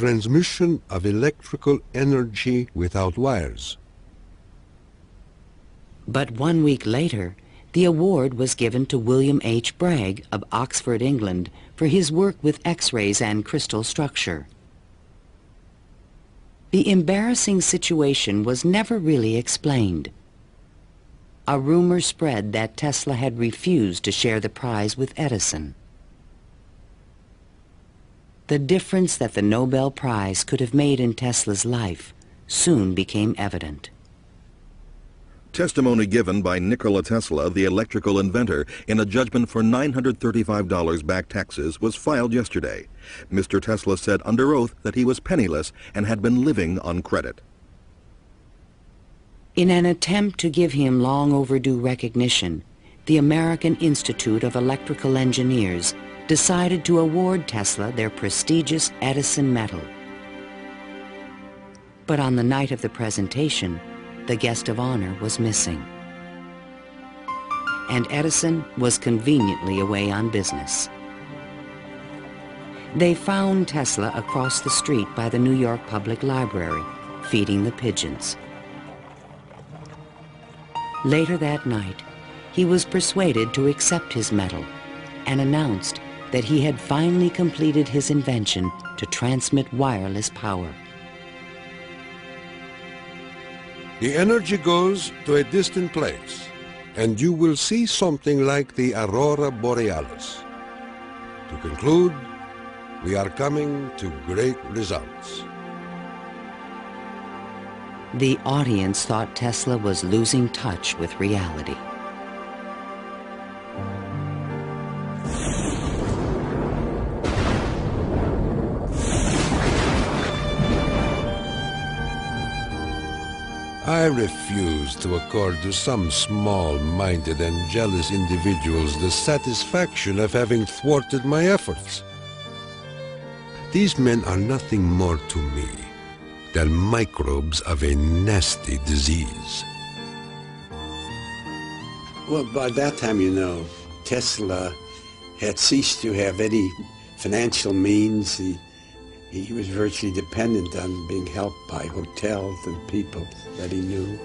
transmission of electrical energy without wires. But 1 week later, the award was given to William H. Bragg of Oxford, England, for his work with X-rays and crystal structure. The embarrassing situation was never really explained. A rumor spread that Tesla had refused to share the prize with Edison. The difference that the Nobel Prize could have made in Tesla's life soon became evident. Testimony given by Nikola Tesla, the electrical inventor, in a judgment for $935 back taxes was filed yesterday. Mr. Tesla said under oath that he was penniless and had been living on credit. In an attempt to give him long overdue recognition, the American Institute of Electrical Engineers decided to award Tesla their prestigious Edison Medal. But on the night of the presentation, the guest of honor was missing. And Edison was conveniently away on business. They found Tesla across the street by the New York Public Library, feeding the pigeons. Later that night, he was persuaded to accept his medal and announced that he had finally completed his invention to transmit wireless power. The energy goes to a distant place, and you will see something like the aurora borealis. To conclude, we are coming to great results. The audience thought Tesla was losing touch with reality. I refuse to accord to some small-minded and jealous individuals the satisfaction of having thwarted my efforts. These men are nothing more to me than microbes of a nasty disease. Well, by that time, you know, Tesla had ceased to have any financial means. He was virtually dependent on being helped by hotels and people that he knew.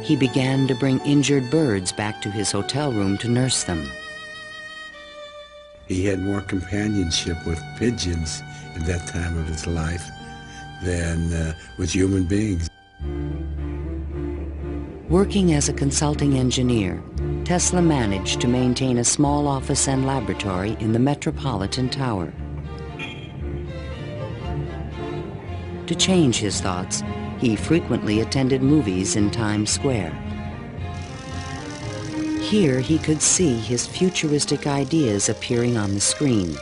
He began to bring injured birds back to his hotel room to nurse them. He had more companionship with pigeons at that time of his life than with human beings. Working as a consulting engineer, Tesla managed to maintain a small office and laboratory in the Metropolitan Tower. To change his thoughts, he frequently attended movies in Times Square. Here he could see his futuristic ideas appearing on the screen.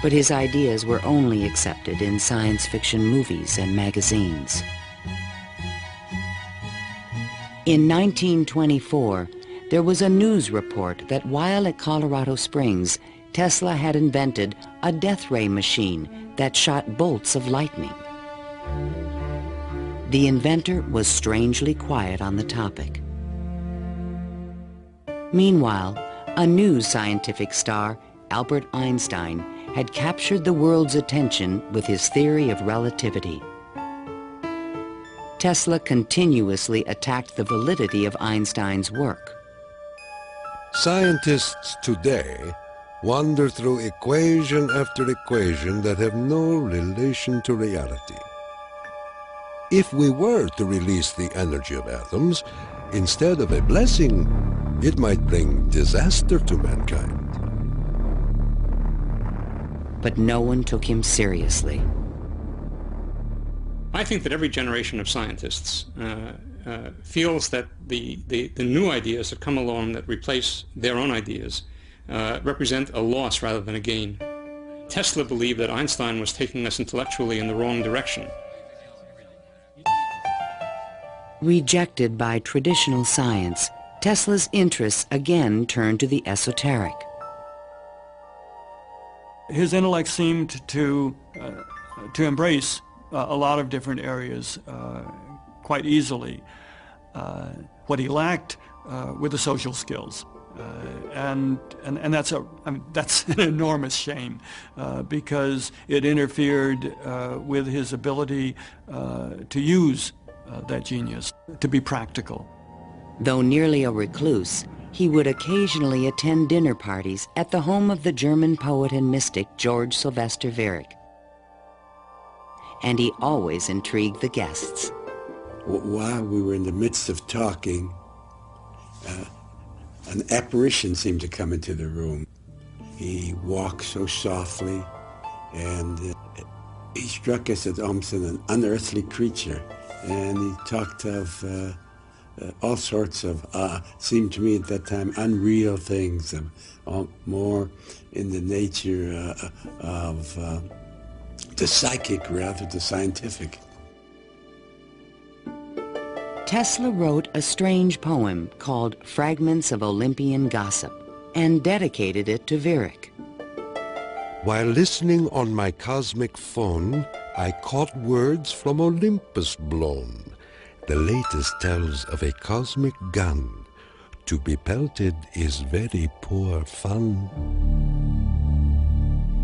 But his ideas were only accepted in science fiction movies and magazines. In 1924, there was a news report that while at Colorado Springs, Tesla had invented a death ray machine that shot bolts of lightning. The inventor was strangely quiet on the topic. Meanwhile, a new scientific star, Albert Einstein, had captured the world's attention with his theory of relativity. Tesla continuously attacked the validity of Einstein's work. Scientists today wander through equation after equation that have no relation to reality. If we were to release the energy of atoms, instead of a blessing, it might bring disaster to mankind. But no one took him seriously. I think that every generation of scientists feels that the new ideas that come along that replace their own ideas represent a loss rather than a gain. Tesla believed that Einstein was taking us intellectually in the wrong direction. Rejected by traditional science, Tesla's interests again turned to the esoteric. His intellect seemed to embrace a lot of different areas quite easily. What he lacked were the social skills. And that's that's an enormous shame because it interfered with his ability to use that genius, to be practical. Though nearly a recluse, he would occasionally attend dinner parties at the home of the German poet and mystic George Sylvester Viereck. And he always intrigued the guests. While we were in the midst of talking, an apparition seemed to come into the room. He walked so softly, and he struck us as almost an unearthly creature. And he talked of all sorts of, seemed to me at that time, unreal things, more in the nature of the psychic rather than the scientific. Tesla wrote a strange poem called Fragments of Olympian Gossip and dedicated it to Viereck. While listening on my cosmic phone, I caught words from Olympus blown. The latest tells of a cosmic gun. To be pelted is very poor fun.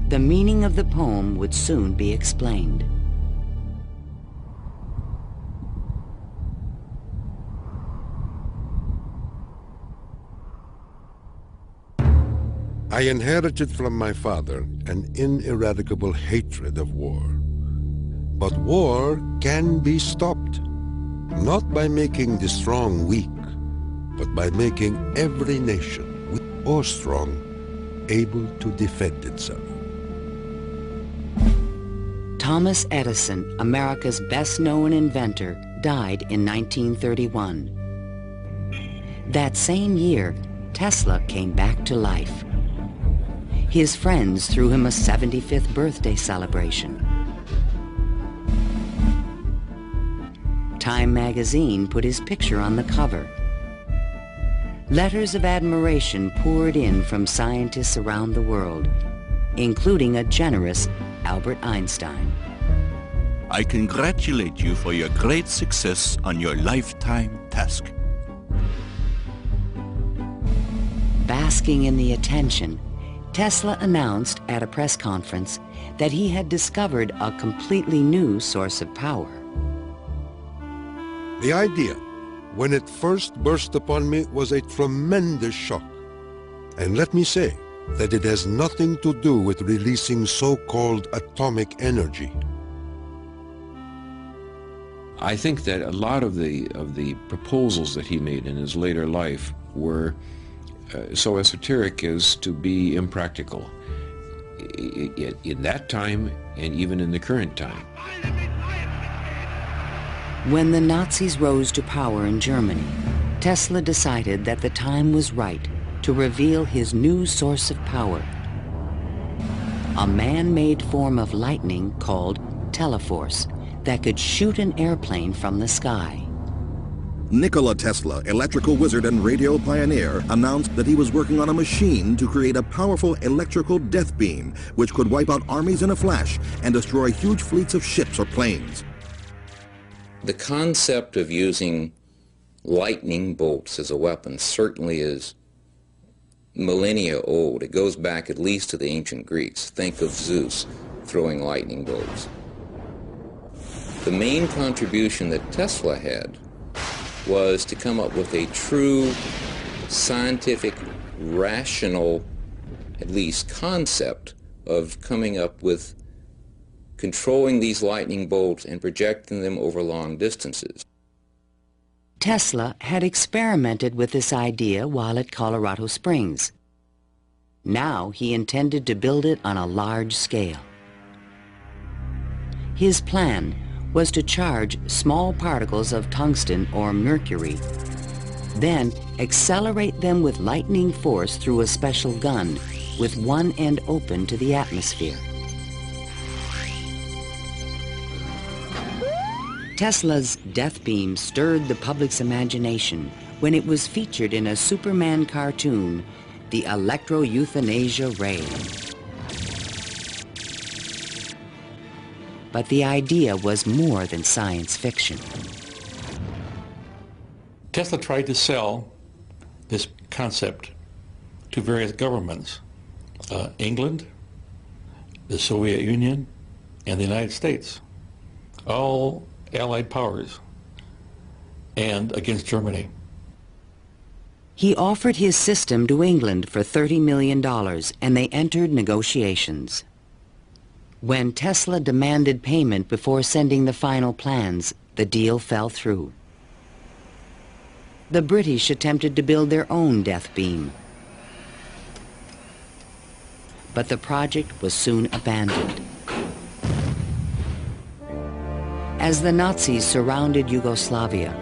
The meaning of the poem would soon be explained. I inherited from my father an ineradicable hatred of war. But war can be stopped, not by making the strong weak, but by making every nation, weak or strong, able to defend itself. Thomas Edison, America's best-known inventor, died in 1931. That same year, Tesla came back to life. His friends threw him a 75th birthday celebration. Time magazine put his picture on the cover. Letters of admiration poured in from scientists around the world, including a generous Albert Einstein. I congratulate you for your great success on your lifetime task. Basking in the attention, Tesla announced at a press conference that he had discovered a completely new source of power. The idea, when it first burst upon me, was a tremendous shock. And let me say that it has nothing to do with releasing so-called atomic energy. I think that a lot of the proposals that he made in his later life were so esoteric as to be impractical in that time and even in the current time. When the Nazis rose to power in Germany, Tesla decided that the time was right to reveal his new source of power, a man-made form of lightning called teleforce that could shoot an airplane from the sky. Nikola Tesla, electrical wizard and radio pioneer, announced that he was working on a machine to create a powerful electrical death beam which could wipe out armies in a flash and destroy huge fleets of ships or planes. The concept of using lightning bolts as a weapon certainly is millennia old. It goes back at least to the ancient Greeks. Think of Zeus throwing lightning bolts. The main contribution that Tesla had was to come up with a true scientific, rational, at least concept of coming up with controlling these lightning bolts and projecting them over long distances. Tesla had experimented with this idea while at Colorado Springs. Now he intended to build it on a large scale. His plan was to charge small particles of tungsten or mercury, then accelerate them with lightning force through a special gun with one end open to the atmosphere. Tesla's death beam stirred the public's imagination when it was featured in a Superman cartoon, the electro-euthanasia ray. But the idea was more than science fiction. Tesla tried to sell this concept to various governments, England, the Soviet Union, and the United States, all Allied powers, and against Germany. He offered his system to England for $30 million, and they entered negotiations. When Tesla demanded payment before sending the final plans, the deal fell through. The British attempted to build their own death beam, but the project was soon abandoned. As the Nazis surrounded Yugoslavia,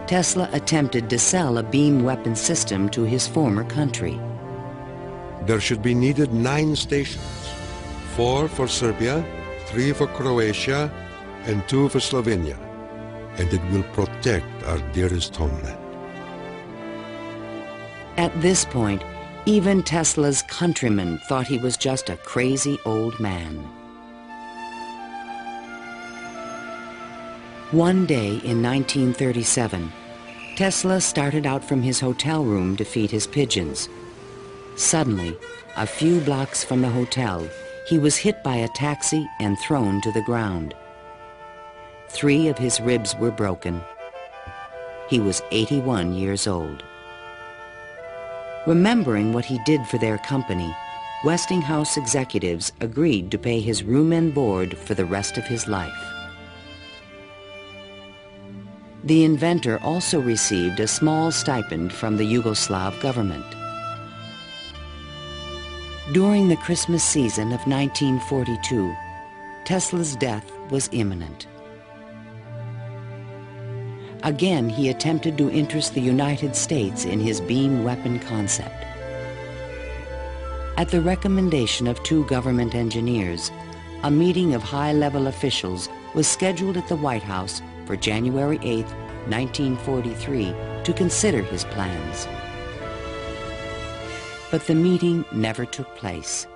Tesla attempted to sell a beam weapon system to his former country. There should be needed 9 stations, 4 for Serbia, 3 for Croatia, and 2 for Slovenia, and it will protect our dearest homeland. At this point, even Tesla's countrymen thought he was just a crazy old man. One day in 1937, Tesla started out from his hotel room to feed his pigeons. Suddenly, a few blocks from the hotel, he was hit by a taxi and thrown to the ground. 3 of his ribs were broken. He was 81 years old. Remembering what he did for their company, Westinghouse executives agreed to pay his room and board for the rest of his life. The inventor also received a small stipend from the Yugoslav government. During the Christmas season of 1942, Tesla's death was imminent. Again, he attempted to interest the United States in his beam weapon concept. At the recommendation of 2 government engineers, a meeting of high-level officials was scheduled at the White House for January 8, 1943, to consider his plans. But the meeting never took place.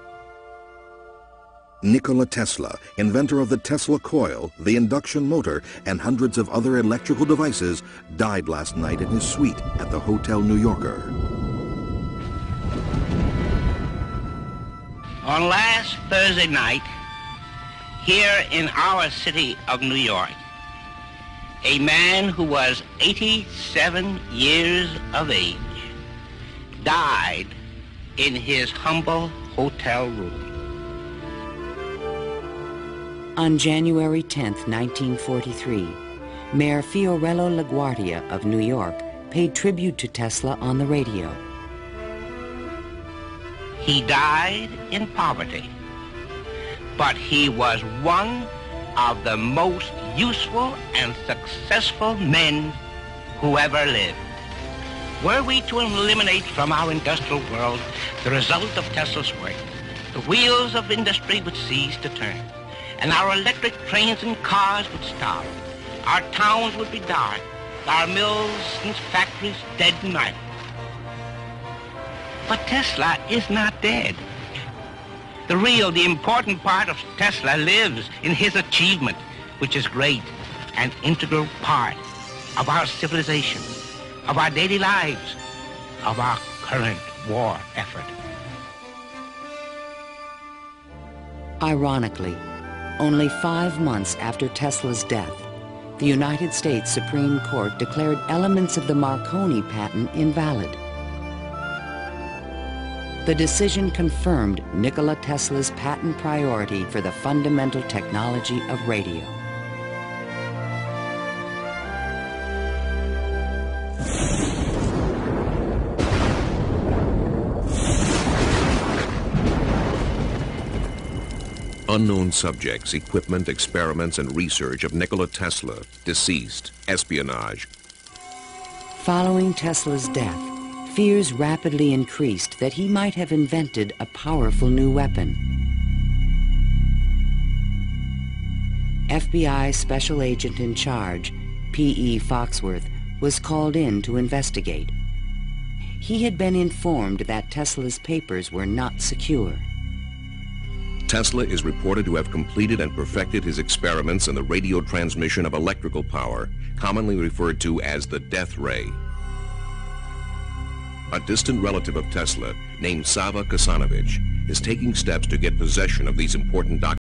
Nikola Tesla, inventor of the Tesla coil, the induction motor, and hundreds of other electrical devices, died last night in his suite at the Hotel New Yorker. On last Thursday night, here in our city of New York, a man who was 87 years of age died in his humble hotel room. On January 10, 1943, Mayor Fiorello LaGuardia of New York paid tribute to Tesla on the radio. He died in poverty, but he was one of the most useful and successful men who ever lived. Were we to eliminate from our industrial world the result of Tesla's work, the wheels of industry would cease to turn, and our electric trains and cars would stop. Our towns would be dark, our mills and factories dead and idle. But Tesla is not dead. The important part of Tesla lives in his achievement, which is great, an integral part of our civilization, of our daily lives, of our current war effort. Ironically, only 5 months after Tesla's death, the United States Supreme Court declared elements of the Marconi patent invalid. The decision confirmed Nikola Tesla's patent priority for the fundamental technology of radio. Unknown subjects, equipment, experiments, and research of Nikola Tesla, deceased, espionage. Following Tesla's death, fears rapidly increased that he might have invented a powerful new weapon. FBI Special Agent in Charge, P.E. Foxworth, was called in to investigate. He had been informed that Tesla's papers were not secure. Tesla is reported to have completed and perfected his experiments in the radio transmission of electrical power, commonly referred to as the death ray. A distant relative of Tesla, named Sava Kasanovich, is taking steps to get possession of these important documents.